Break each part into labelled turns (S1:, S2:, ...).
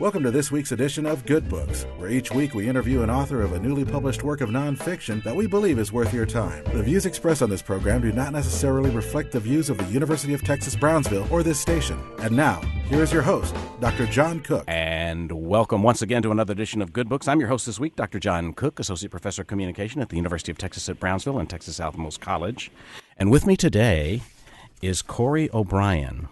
S1: Welcome to this week's edition of Good Books, where each week we interview an author of a newly published work of nonfiction that we believe is worth your time. The views expressed on this program do not necessarily reflect the views of the University of Texas Brownsville or this station. And now, here is your host, Dr. John Cook.
S2: And welcome once again to another edition of Good Books. I'm your host this week, Dr. John Cook, Associate Professor of Communication at the University of Texas at Brownsville and Texas Southmost College. And with me today is Cory O'Brien.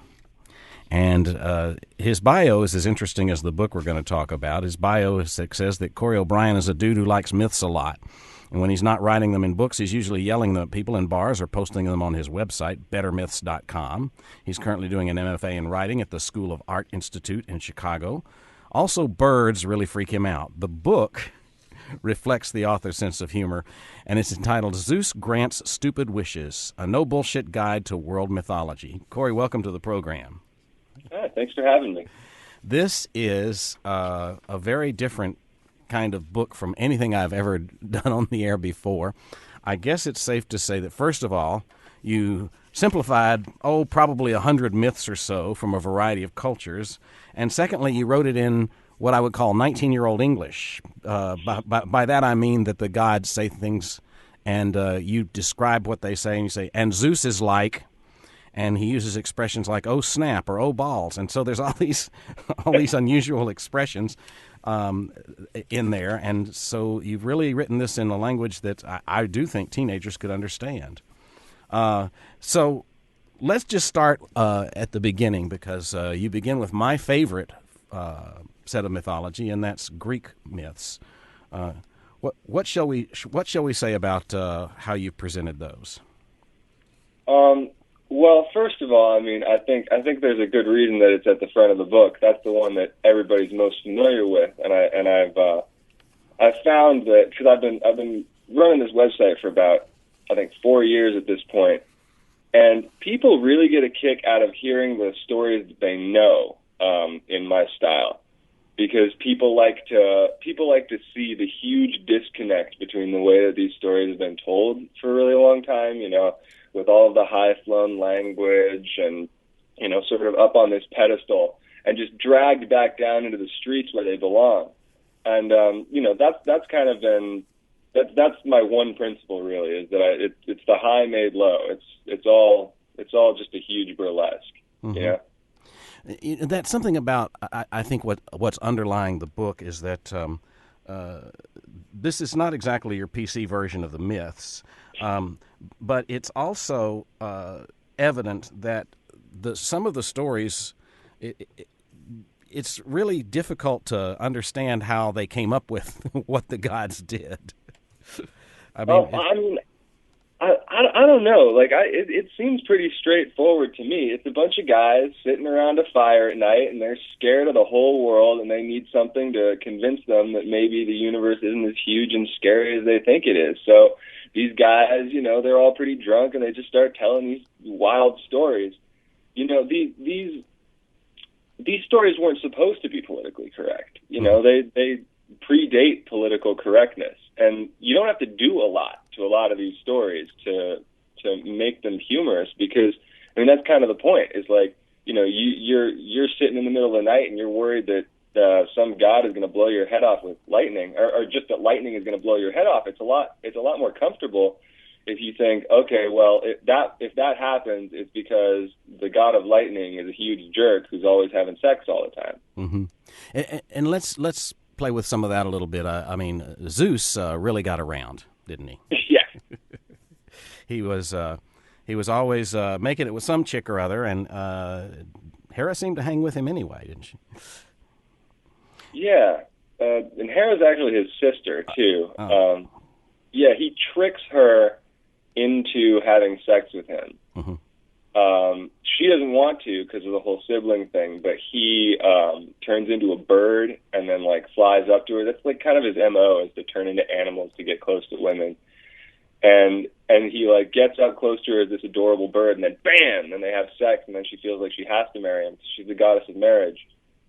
S2: And his bio is as interesting as the book we're going to talk about. His bio says that Cory O'Brien is a dude who likes myths a lot. And when he's not writing them in books, he's usually yelling them at people in bars or posting them on his website, bettermyths.com. He's currently doing an MFA in writing at the School of Art Institute in Chicago. Also, birds really freak him out. The book reflects the author's sense of humor, and it's entitled Zeus Grants Stupid Wishes, a no-bullshit guide to world mythology. Cory, welcome to the program.
S3: Thanks for having me.
S2: This is a very different kind of book from anything I've ever done on the air before. I guess it's safe to say that, first of all, you simplified, probably 100 myths or so from a variety of cultures. And secondly, you wrote it in what I would call 19-year-old English. By that I mean that the gods say things and you describe what they say, and you say, and Zeus is like... And he uses expressions like "oh snap" or "oh balls," and so there's all these unusual expressions in there. And so you've really written this in a language that I do think teenagers could understand. So let's just start at the beginning, because you begin with my favorite set of mythology, and that's Greek myths. What shall we say about how you've presented those?
S3: Well, first of all, I mean, I think there's a good reason that it's at the front of the book. That's the one that everybody's most familiar with, and I've found that, because I've been running this website for about, I think, 4 years at this point, and people really get a kick out of hearing the stories that they know in my style, because people like to see the huge disconnect between the way that these stories have been told for a really long time, with all of the high-flown language and, sort of up on this pedestal, and just dragged back down into the streets where they belong. And, that's kind of been, that's my one principle, really, is that it's the high made low. It's all just a huge burlesque,
S2: Mm-hmm. That's something about, I think what's underlying the book is that this is not exactly your PC version of the myths, but it's also evident that some of the stories, it's really difficult to understand how they came up with what the gods did.
S3: I don't know. It seems pretty straightforward to me. It's a bunch of guys sitting around a fire at night, and they're scared of the whole world, and they need something to convince them that maybe the universe isn't as huge and scary as they think it is. So these guys, they're all pretty drunk, and they just start telling these wild stories. These stories weren't supposed to be politically correct. They predate political correctness, and you don't have to do a lot to a lot of these stories to make them humorous, because that's kind of the point. Is like, you're sitting in the middle of the night and you're worried that some god is going to blow your head off with lightning, or just that lightning is going to blow your head off. It's a lot more comfortable if you think, okay, well, if that happens, it's because the god of lightning is a huge jerk who's always having sex all the time.
S2: Mm-hmm. And let's play with some of that a little bit. Zeus really got around, didn't he?
S3: Yeah.
S2: He was always making it with some chick or other, and Hera seemed to hang with him anyway, didn't she?
S3: Yeah, and Hera's actually his sister too. He tricks her into having sex with him. Mm-hmm. She doesn't want to because of the whole sibling thing, but he turns into a bird and then flies up to her. That's kind of his MO, is to turn into animals to get close to women. And he gets up close to her as this adorable bird, and then bam, and they have sex, and then she feels like she has to marry him. She's the goddess of marriage.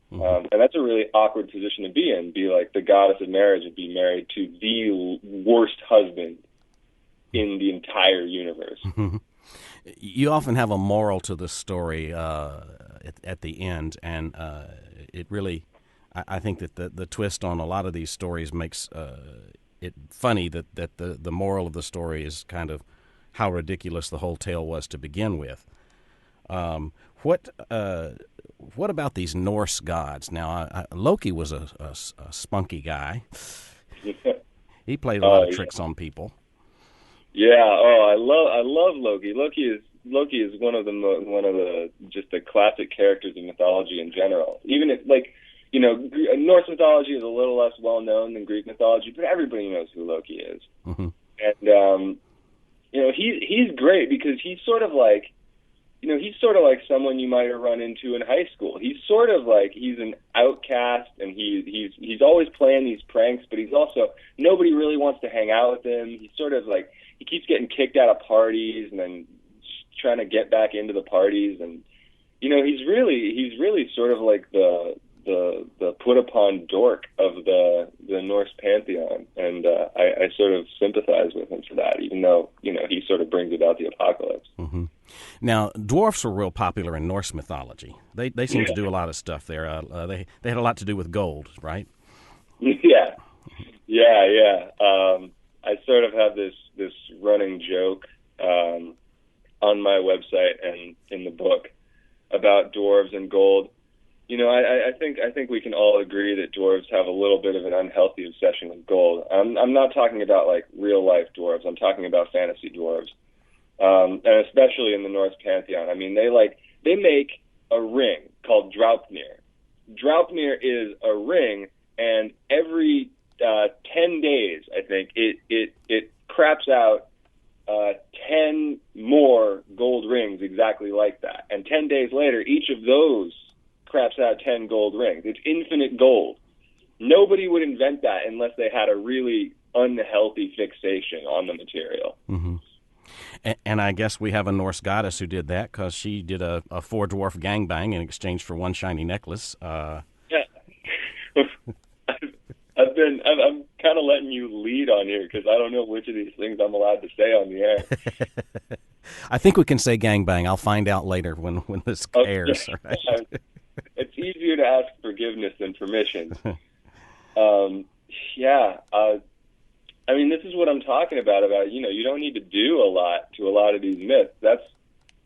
S3: Mm-hmm. And that's a really awkward position to be in, be the goddess of marriage and be married to the worst husband in the entire universe.
S2: Mm-hmm. You often have a moral to the story at the end, and it really, I think that the twist on a lot of these stories makes it funny that the moral of the story is kind of how ridiculous the whole tale was to begin with. What about these Norse gods? Now, Loki was a spunky guy. He played a lot of tricks on people.
S3: Yeah. Oh, I love Loki. Loki is one of the just the classic characters in mythology in general. Even if, like, you know, Norse mythology is a little less well known than Greek mythology, but everybody knows who Loki is. Mm-hmm. And you know, he's great because he's sort of like someone you might have run into in high school. He's sort of like, he's an outcast, and he's always playing these pranks, but he's also, nobody really wants to hang out with him. He's sort of like, he keeps getting kicked out of parties and then trying to get back into the parties, and you know, he's really sort of like the put upon dork of the Norse pantheon, and I sort of sympathize with him for that, even though, you know, he sort of brings about the apocalypse.
S2: Mm-hmm. Now, dwarfs were real popular in Norse mythology. They seem to do a lot of stuff there. They had a lot to do with gold, right?
S3: Yeah. I sort of have this running joke on my website and in the book about dwarves and gold. You know, I think we can all agree that dwarves have a little bit of an unhealthy obsession with gold. I'm not talking about like real life dwarves. I'm talking about fantasy dwarves, and especially in the Norse pantheon. I mean, they make a ring called Draupnir. Draupnir is a ring, and every 10 days, I think it craps out 10 more gold rings exactly like that, and 10 days later, each of those craps out 10 gold rings. It's infinite gold. Nobody would invent that unless they had a really unhealthy fixation on the material.
S2: Mm-hmm. And I guess we have a Norse goddess who did that, because she did a 4-dwarf gangbang in exchange for one shiny necklace.
S3: Yeah. I'm kind of letting you lead on here, because I don't know which of these things I'm allowed to say on the air.
S2: I think we can say gangbang. I'll find out later when this airs. Right?
S3: It's easier to ask forgiveness than permission. I mean, this is what I'm talking about, you know, you don't need to do a lot to a lot of these myths.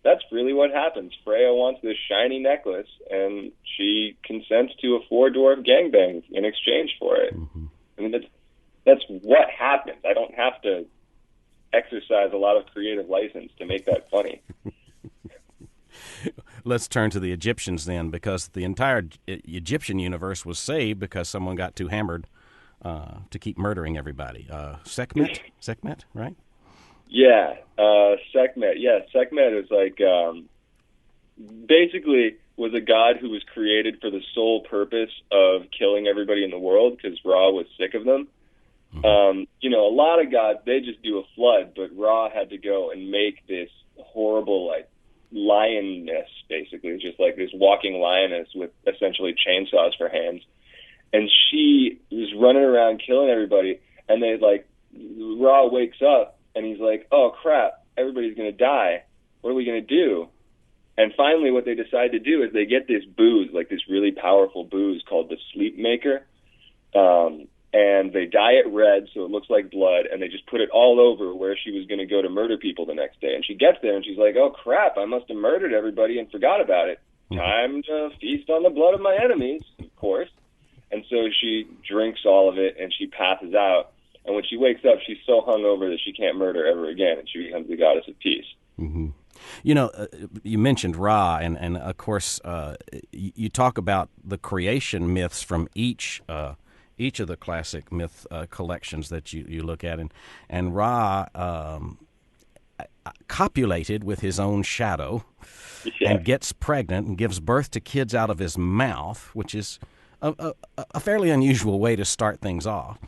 S3: That's really what happens. Freya wants this shiny necklace, and she consents to a 4-dwarf gangbang in exchange for it. Mm-hmm. I mean, that's what happens. I don't have to exercise a lot of creative license to make that funny.
S2: Let's turn to the Egyptians then, because the entire Egyptian universe was saved because someone got too hammered to keep murdering everybody. Sekhmet, right?
S3: Yeah, Sekhmet. Yeah, Sekhmet is like basically was a god who was created for the sole purpose of killing everybody in the world because Ra was sick of them. Mm-hmm. You know, a lot of gods, they just do a flood, but Ra had to go and make this horrible, like, lioness, basically, just like this walking lioness with essentially chainsaws for hands. And she was running around killing everybody, and Ra wakes up, and he's like, oh, crap, everybody's going to die. What are we going to do? And finally, what they decide to do is they get this booze, like this really powerful booze called the Sleep Maker, and they dye it red so it looks like blood, and they just put it all over where she was going to go to murder people the next day. And she gets there, and she's like, oh, crap, I must have murdered everybody and forgot about it. Time to feast on the blood of my enemies, of course. And so she drinks all of it, and she passes out. And when she wakes up, she's so hungover that she can't murder ever again, and she becomes the goddess of peace.
S2: Mm-hmm. You know, you mentioned Ra, and of course, you talk about the creation myths from each of the classic myth collections that you look at, and Ra copulated with his own shadow, and gets pregnant and gives birth to kids out of his mouth, which is a fairly unusual way to start things off.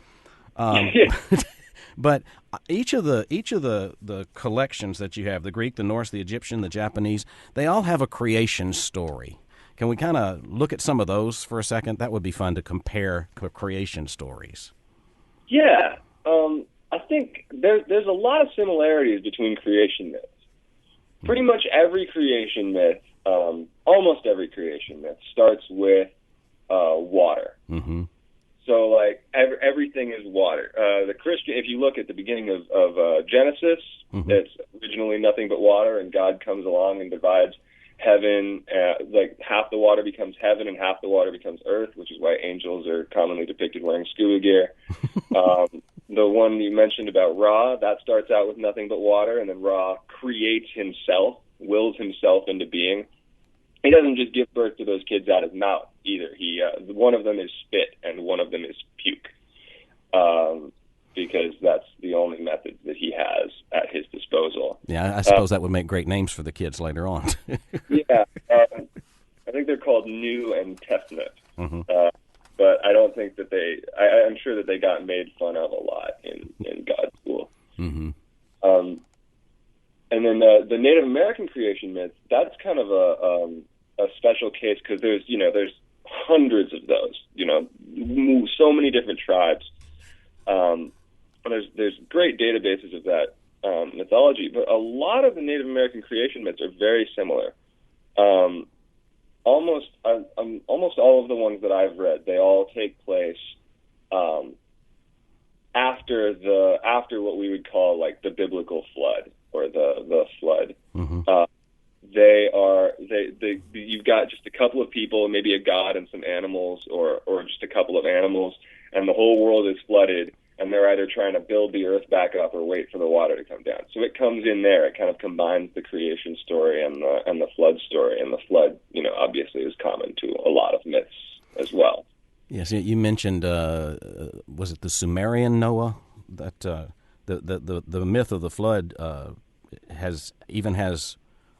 S2: But each of the collections that you have, the Greek, the Norse, the Egyptian, the Japanese, they all have a creation story. Can we kind of look at some of those for a second? That would be fun to compare creation stories.
S3: Yeah. I think there's a lot of similarities between creation myths. Pretty much every creation myth, almost every creation myth, starts with water.
S2: Mm-hmm.
S3: So, like, everything is water. The Christian, if you look at the beginning of Genesis,
S2: mm-hmm.
S3: it's originally nothing but water, and God comes along and divides heaven. Like, half the water becomes heaven and half the water becomes earth, which is why angels are commonly depicted wearing scuba gear. The one you mentioned about Ra, that starts out with nothing but water, and then Ra creates himself, wills himself into being. He doesn't just give birth to those kids out of his mouth either. One of them is spit and one of them is puke, because that's the only method that he has at his disposal.
S2: Yeah, I suppose that would make great names for the kids later on.
S3: Yeah, I think they're called Nu and Tefnut. Mm-hmm. But I don't think that I'm sure that they got made fun of a lot in God School.
S2: Mm-hmm.
S3: And then the Native American creation myth, that's kind of a special case because there's hundreds of those, so many different tribes. There's great databases of that mythology, but a lot of the Native American creation myths are very similar. Almost all of the ones that I've read, they all take place after what we would call like the biblical flood or the flood.
S2: Mm-hmm.
S3: You've got just a couple of people, maybe a god and some animals, or just a couple of animals, and the whole world is flooded, and they're either trying to build the earth back up or wait for the water to come down. So it comes in there. It kind of combines the creation story and the flood story. And the flood, obviously is common to a lot of myths as well.
S2: Yes, you mentioned, was it the Sumerian Noah? That the myth of the flood has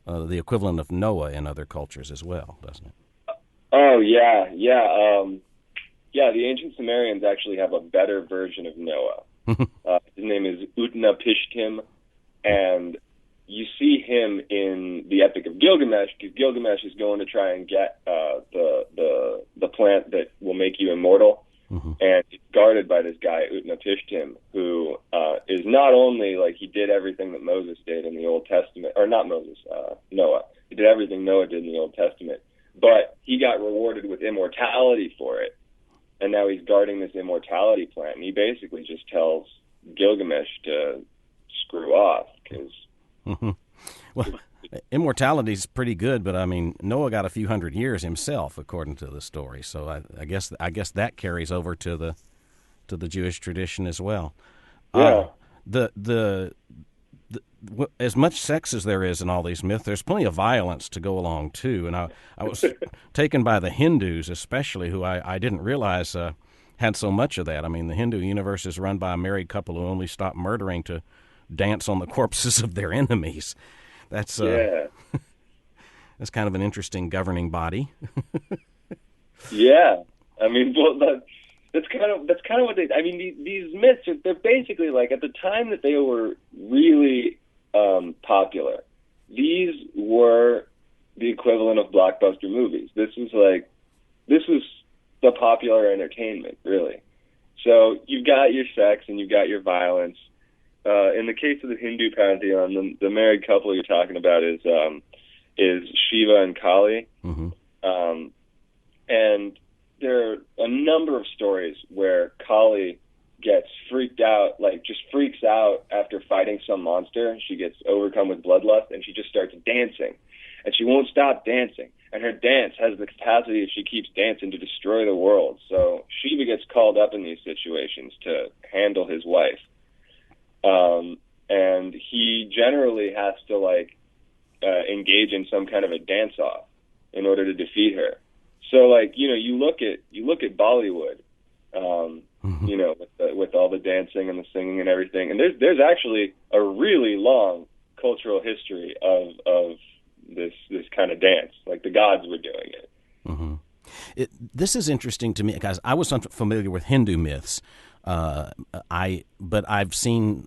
S2: the equivalent of Noah in other cultures as well, doesn't it?
S3: Oh, yeah. Yeah, the ancient Sumerians actually have a better version of Noah. His name is Utnapishtim, and you see him in the Epic of Gilgamesh, because Gilgamesh is going to try and get the plant that will make you immortal,
S2: mm-hmm.
S3: and it's guarded by this guy, Utnapishtim, who is not only, like, he did everything that Moses did in the Old Testament, or not Moses, Noah. He did everything Noah did in the Old Testament, but he got rewarded with immortality for it. And now he's guarding this immortality plant, and he basically just tells Gilgamesh to screw off. Cause
S2: mm-hmm. Well, immortality's pretty good, but I mean, Noah got a few hundred years himself, according to the story. So I guess that carries over to the Jewish tradition as well.
S3: Yeah.
S2: As much sex as there is in all these myths, there's plenty of violence to go along too. And I was taken by the Hindus, especially, who I didn't realize had so much of that. I mean, the Hindu universe is run by a married couple who only stop murdering to dance on the corpses of their enemies. That's that's kind of an interesting governing body.
S3: Yeah, I mean, well, that's kind of what they. I mean, these myths they're basically like, at the time that they were really popular, these were the equivalent of blockbuster movies. This was the popular entertainment, really. So you've got your sex and you've got your violence. In the case of the Hindu pantheon, the married couple you're talking about is Shiva and Kali.
S2: Mm-hmm.
S3: And there are a number of stories where Kali gets freaked out, like just freaks out after fighting some monster. She gets overcome with bloodlust, and she just starts dancing. And she won't stop dancing. And her dance has the capacity, if she keeps dancing, to destroy the world. So Shiva gets called up in these situations to handle his wife. And he generally has to, engage in some kind of a dance-off in order to defeat her. So, you look at Bollywood,
S2: mm-hmm.
S3: with all the dancing and the singing and everything, and there's actually a really long cultural history of this kind of dance. Like, the gods were doing it.
S2: Mm-hmm. This is interesting to me, guys. I was unfamiliar with Hindu myths, but I've seen,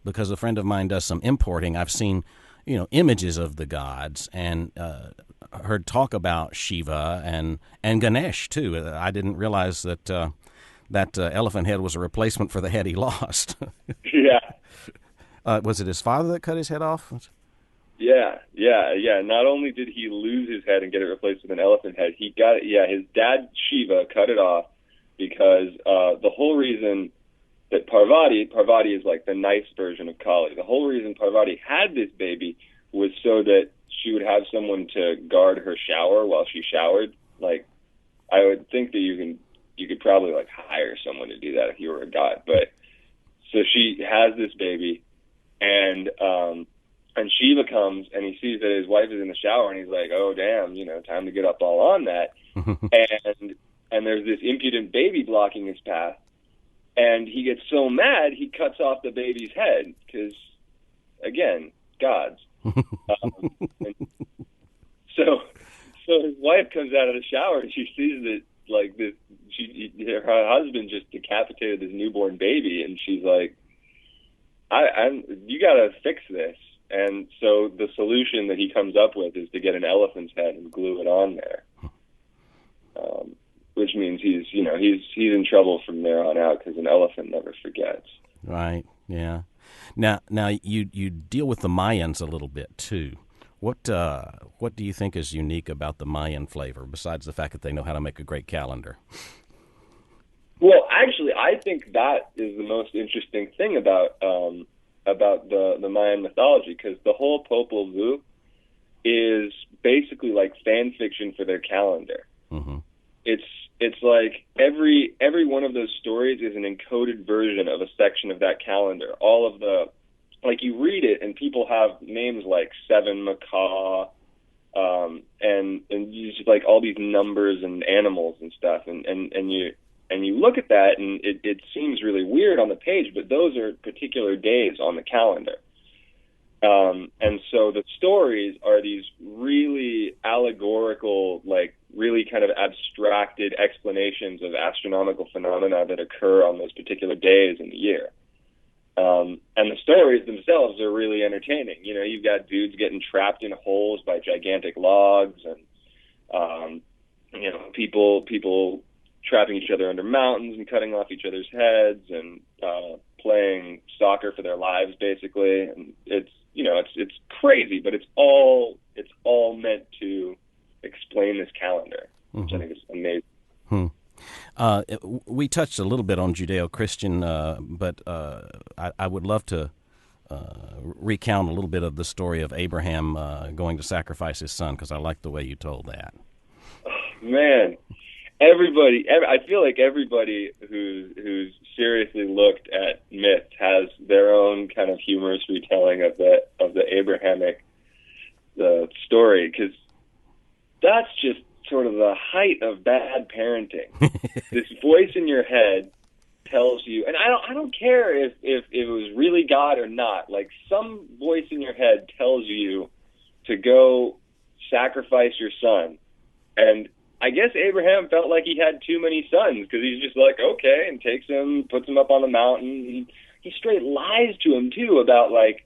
S2: because a friend of mine does some importing, I've seen images of the gods and heard talk about Shiva and Ganesh too. I didn't realize that that elephant head was a replacement for the head he lost.
S3: Yeah.
S2: Was it his father that cut his head off?
S3: Yeah. Not only did he lose his head and get it replaced with an elephant head, he got it. Yeah, his dad Shiva cut it off because the whole reason that Parvati is like the nice version of Kali. The whole reason Parvati had this baby was so that she would have someone to guard her shower while she showered. Like, I would think that you could probably like hire someone to do that if you were a god. But so she has this baby, and Shiva comes and he sees that his wife is in the shower, and he's like, "Oh damn, time to get up all on that." and there's this impudent baby blocking his path, and he gets so mad he cuts off the baby's head because, again, gods. So his wife comes out of the shower and she sees that like this. Her husband just decapitated this newborn baby, and she's like, "You gotta fix this." And so the solution that he comes up with is to get an elephant's head and glue it on there, which means he's in trouble from there on out because an elephant never forgets.
S2: Right. Yeah. Now you deal with the Mayans a little bit too. What do you think is unique about the Mayan flavor besides the fact that they know how to make a great calendar?
S3: Well, actually, I think that is the most interesting thing about the Mayan mythology, because the whole Popol Vuh is basically like fan fiction for their calendar. Mm-hmm. It's like every one of those stories is an encoded version of a section of that calendar. All of the, like, you read it and people have names like Seven Macaw, and you just like all these numbers and animals and stuff, and you look at that and it seems really weird on the page, but those are particular days on the calendar. And so the stories are these really allegorical, like really kind of abstracted explanations of astronomical phenomena that occur on those particular days in the year. And the stories themselves are really entertaining. You've got dudes getting trapped in holes by gigantic logs, and people trapping each other under mountains and cutting off each other's heads, and playing soccer for their lives, basically. And it's crazy, but it's all meant to explain this calendar, which mm-hmm. I think is amazing.
S2: We touched a little bit on Judeo-Christian, but I would love to recount a little bit of the story of Abraham going to sacrifice his son, because I like the way you told that.
S3: Oh, man, I feel like everybody who's seriously looked at myths has their own kind of humorous retelling of the Abrahamic story, because that's just sort of the height of bad parenting. This voice in your head tells you, and I don't care if it was really God or not, like some voice in your head tells you to go sacrifice your son. And I guess Abraham felt like he had too many sons, because he's just like, okay, and takes him, puts him up on the mountain. He straight lies to him too about like,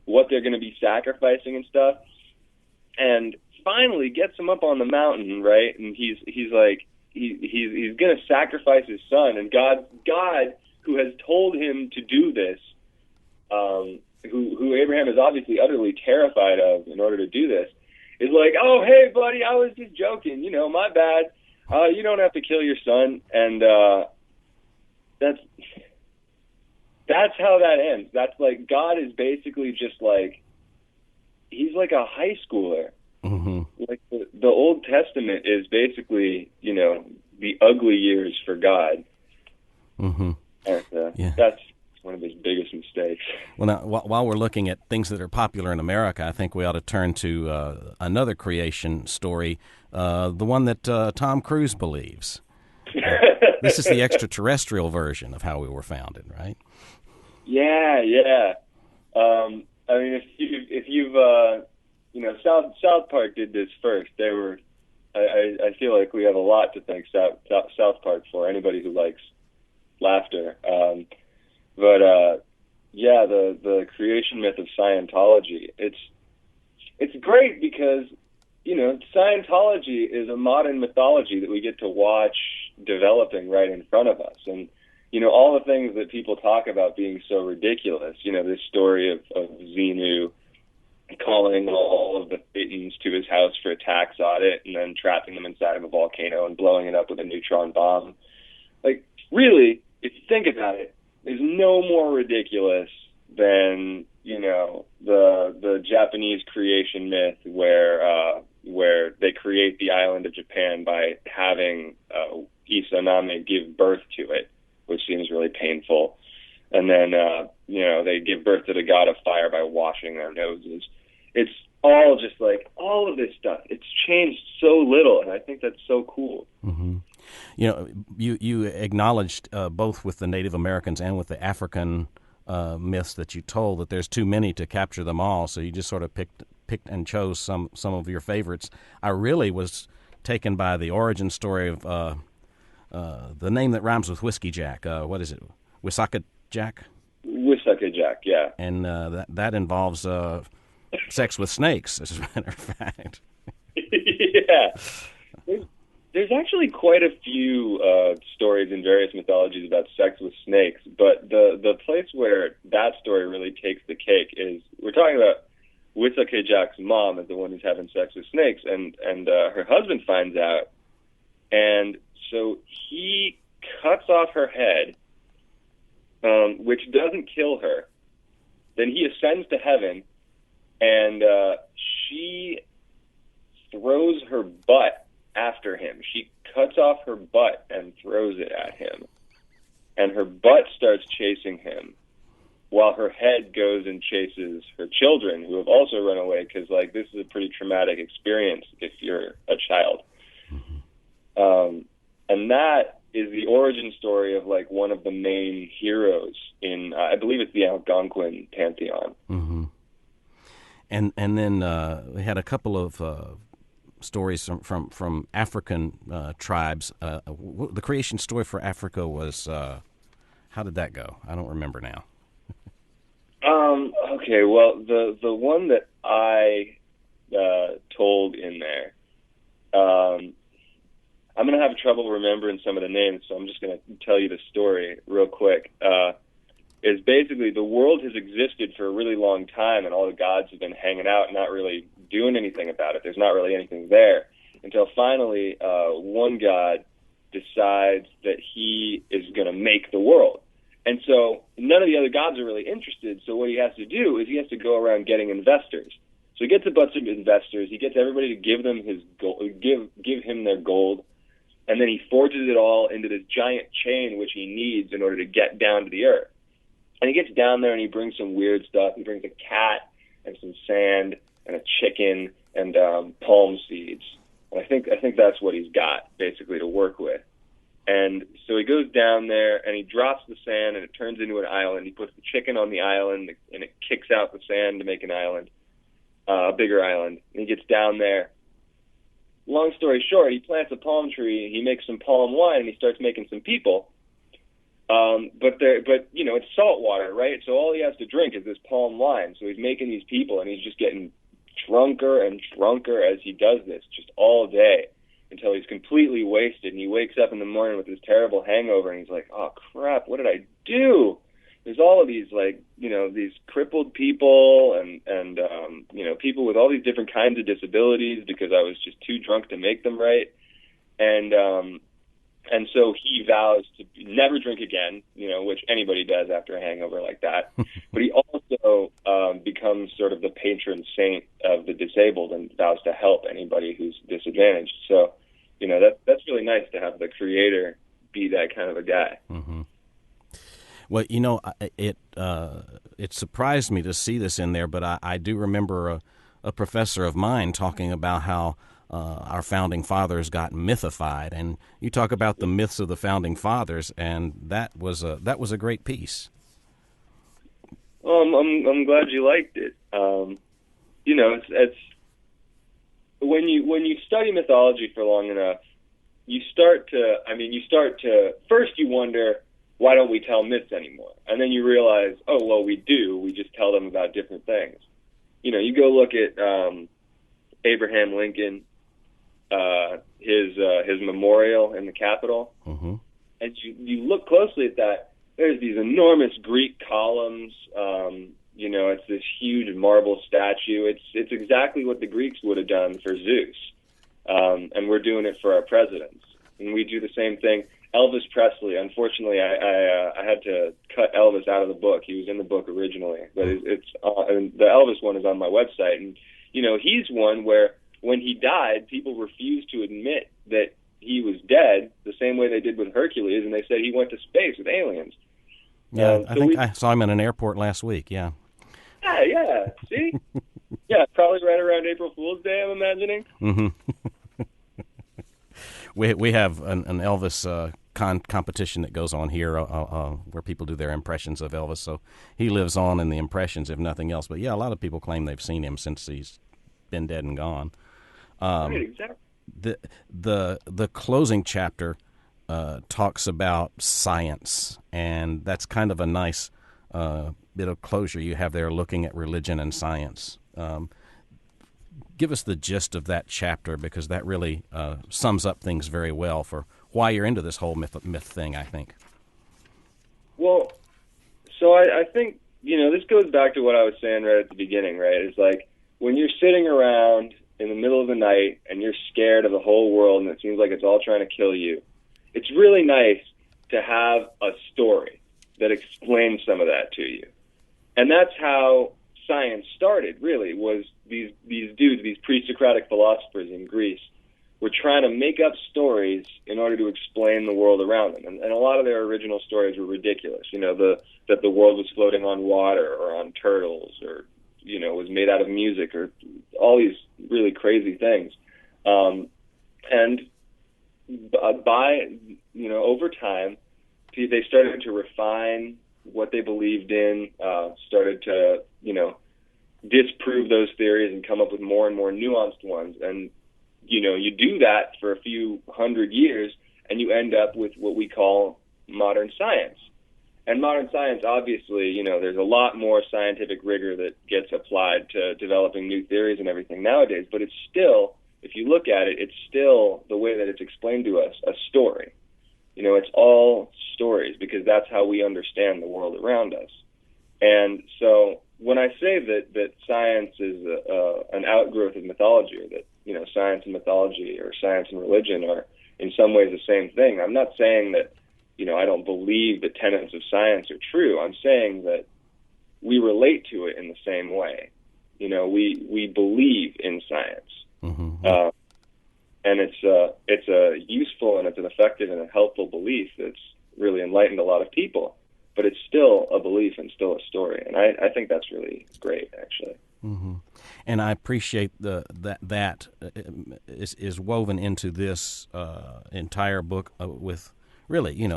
S3: what they're going to be sacrificing and stuff. And finally gets him up on the mountain, right? And he's like, he's going to sacrifice his son, and God, who has told him to do this, who Abraham is obviously utterly terrified of in order to do this, is like, oh, hey, buddy, I was just joking, my bad. You don't have to kill your son. And that's how that ends. That's like, God is basically just like, he's like a high schooler. Mm-hmm. Like the Old Testament is basically, the ugly years for God. Mm-hmm. And, that's one of his biggest mistakes.
S2: Well, now, while we're looking at things that are popular in America, I think we ought to turn to another creation story, the one that Tom Cruise believes. This is the extraterrestrial version of how we were founded, right?
S3: Yeah. I mean, if you've South Park did this first. They were. I feel like we have a lot to thank South Park for. Anybody who likes laughter, the creation myth of Scientology. It's great because Scientology is a modern mythology that we get to watch developing right in front of us, and all the things that people talk about being so ridiculous. This story of Xenu calling all of the Thetans to his house for a tax audit and then trapping them inside of a volcano and blowing it up with a neutron bomb. Like, really, if you think about it, there's no more ridiculous than, you know, the Japanese creation myth where they create the island of Japan by having Izanami give birth to it, which seems really painful. And then, you know, they give birth to the god of fire by washing their noses. It's all just like, all of this stuff. It's changed so little, and I think that's so cool.
S2: Mm-hmm. You know, you acknowledged both with the Native Americans and with the African myths that you told that there's too many to capture them all, so you just sort of picked and chose some of your favorites. I really was taken by the origin story of the name that rhymes with Whiskey Jack. What is it? Wisaka Jack?
S3: Wisaka Jack, yeah.
S2: And that involves sex with snakes, as a matter of fact.
S3: Yeah. There's actually quite a few stories in various mythologies about sex with snakes, but the place where that story really takes the cake is, we're talking about Wisaka Jack's mom is the one who's having sex with snakes, and her husband finds out, and so he cuts off her head, which doesn't kill her. Then he ascends to heaven, and she throws her butt after him. She cuts off her butt and throws it at him. And her butt starts chasing him while her head goes and chases her children, who have also run away, because, like, this is a pretty traumatic experience if you're a child. And that is the origin story of, like, one of the main heroes in, I believe it's the Algonquin pantheon.
S2: Mm-hmm. And then we had a couple of stories from African tribes. The creation story for Africa was, how did that go? I don't remember now.
S3: Okay, well, the one that I told in there, I'm going to have trouble remembering some of the names, so I'm just going to tell you the story real quick. Is basically the world has existed for a really long time, and all the gods have been hanging out and not really doing anything about it. There's not really anything there until finally one god decides that he is going to make the world. And so none of the other gods are really interested, so what he has to do is he has to go around getting investors. So he gets a bunch of investors, he gets everybody to give them his gold, give him their gold, and then he forges it all into this giant chain which he needs in order to get down to the earth. And he gets down there and he brings some weird stuff. He brings a cat and some sand and a chicken and palm seeds. And I think that's what he's got, basically, to work with. And so he goes down there and he drops the sand and it turns into an island. He puts the chicken on the island and it kicks out the sand to make an island, a bigger island. And he gets down there. Long story short, he plants a palm tree, he makes some palm wine, and he starts making some people. But you know, it's salt water, right? So all he has to drink is this palm wine. So he's making these people, and he's just getting drunker and drunker as he does this, just all day, until he's completely wasted. And he wakes up in the morning with this terrible hangover, and he's like, "Oh crap, what did I do?" There's all of these, like, you know, these crippled people and you know, people with all these different kinds of disabilities because I was just too drunk to make them right. And so he vows to never drink again, you know, which anybody does after a hangover like that. But he also becomes sort of the patron saint of the disabled and vows to help anybody who's disadvantaged. So, you know, that's really nice to have the creator be that kind of a guy.
S2: Mm-hmm. Well, you know, it surprised me to see this in there, but I do remember a professor of mine talking about how our founding fathers got mythified, and you talk about the myths of the founding fathers, and that was a great piece.
S3: Well, I'm glad you liked it. You know, it's when you study mythology for long enough, you start to first you wonder, why don't we tell myths anymore? And then you realize, oh well, we do. We just tell them about different things. You know, you go look at Abraham Lincoln. His memorial in the Capitol,
S2: mm-hmm.
S3: and you look closely at that. There's these enormous Greek columns It's this huge marble statue. It's exactly what the Greeks would have done for Zeus. And we're doing it for our presidents. And we do the same thing. Elvis Presley, unfortunately, I had to cut Elvis out of the book. He was in the book originally, but and the Elvis one is on my website. And, he's one where when he died, people refused to admit that he was dead the same way they did with Hercules, and they said he went to space with aliens.
S2: Yeah, I think I saw him in an airport last week, yeah.
S3: Yeah, see? Yeah, probably right around April Fool's Day, I'm imagining.
S2: Mm-hmm. we have an Elvis competition that goes on here where people do their impressions of Elvis, so he lives on in the impressions, if nothing else. But, yeah, a lot of people claim they've seen him since he's been dead and gone.
S3: Right, exactly.
S2: The closing chapter talks about science, and that's kind of a nice bit of closure you have there, looking at religion and science. Give us the gist of that chapter, because that really sums up things very well for why you're into this whole myth thing, I think.
S3: Well, so I think, this goes back to what I was saying right at the beginning, right? It's like when you're sitting around in the middle of the night and you're scared of the whole world and it seems like it's all trying to kill you, it's really nice to have a story that explains some of that to you. And that's how science started, really, was these dudes, these pre-Socratic philosophers in Greece, were trying to make up stories in order to explain the world around them. And a lot of their original stories were ridiculous, that the world was floating on water or on turtles, or, was made out of music, or all these really crazy things. And by, over time, they started to refine what they believed in, started to, disprove those theories and come up with more and more nuanced ones. And, you do that for a few hundred years, and you end up with what we call modern science. And modern science, obviously, there's a lot more scientific rigor that gets applied to developing new theories and everything nowadays, but it's still, if you look at it, it's still, the way that it's explained to us, a story. It's all stories, because that's how we understand the world around us. And so when I say that science is an outgrowth of mythology, or that, science and mythology or science and religion are in some ways the same thing, I'm not saying that, I don't believe the tenets of science are true. I'm saying that we relate to it in the same way. We believe in science.
S2: Mm-hmm.
S3: And it's a useful and it's an effective and a helpful belief that's really enlightened a lot of people. But it's still a belief and still a story, and I think that's really great, actually.
S2: Mm-hmm. And I appreciate that is woven into this entire book with really,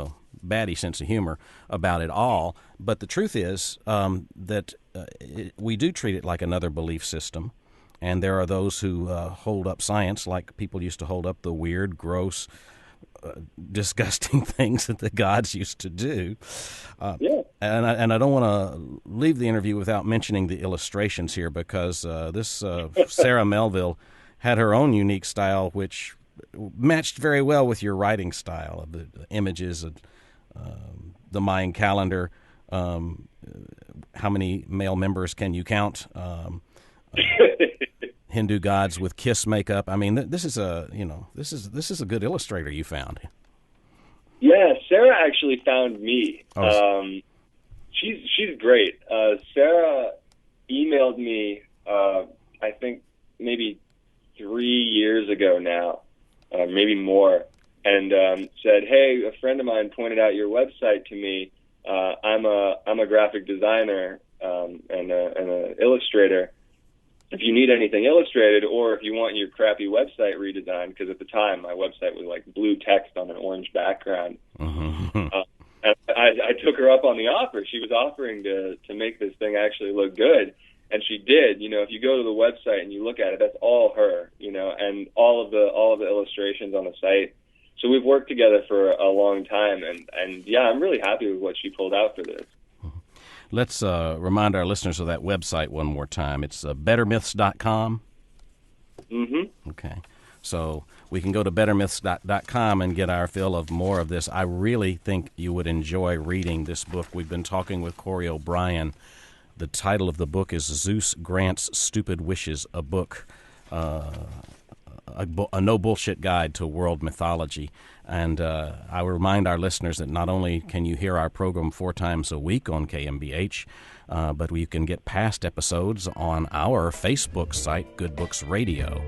S2: batty sense of humor about it all. But the truth is that we do treat it like another belief system. And there are those who hold up science like people used to hold up the weird, gross, disgusting things that the gods used to do.
S3: Yeah.
S2: And I don't want to leave the interview without mentioning the illustrations here, because this Sarah Melville had her own unique style, which matched very well with your writing style of the images of the Mayan calendar. How many male members can you count? Hindu gods with kiss makeup. I mean, this is a good illustrator you found.
S3: Yeah, Sarah actually found me.
S2: Oh.
S3: She's great. Sarah emailed me, I think maybe 3 years ago now, maybe more, and said, "Hey, a friend of mine pointed out your website to me. I'm a graphic designer and an illustrator. If you need anything illustrated, or if you want your crappy website redesigned," because at the time my website was like blue text on an orange background.
S2: Mm-hmm.
S3: And I took her up on the offer. She was offering to make this thing actually look good, and she did. If you go to the website and you look at it, that's all her. And all of the illustrations on the site. So we've worked together for a long time, and yeah, I'm really happy with what she pulled out for this.
S2: Let's remind our listeners of that website one more time. It's bettermyths.com.
S3: Mm-hmm.
S2: Okay. So we can go to bettermyths.com and get our fill of more of this. I really think you would enjoy reading this book. We've been talking with Cory O'Brien, The title of the book is Zeus Grants Stupid Wishes, a book, a no bullshit guide to world mythology. And I will remind our listeners that not only can you hear our program 4 times a week on KMBH, but you can get past episodes on our Facebook site, Good Books Radio.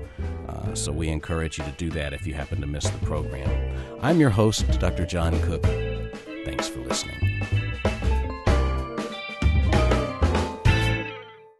S2: So we encourage you to do that if you happen to miss the program. I'm your host, Dr. John Cook. Thanks for listening.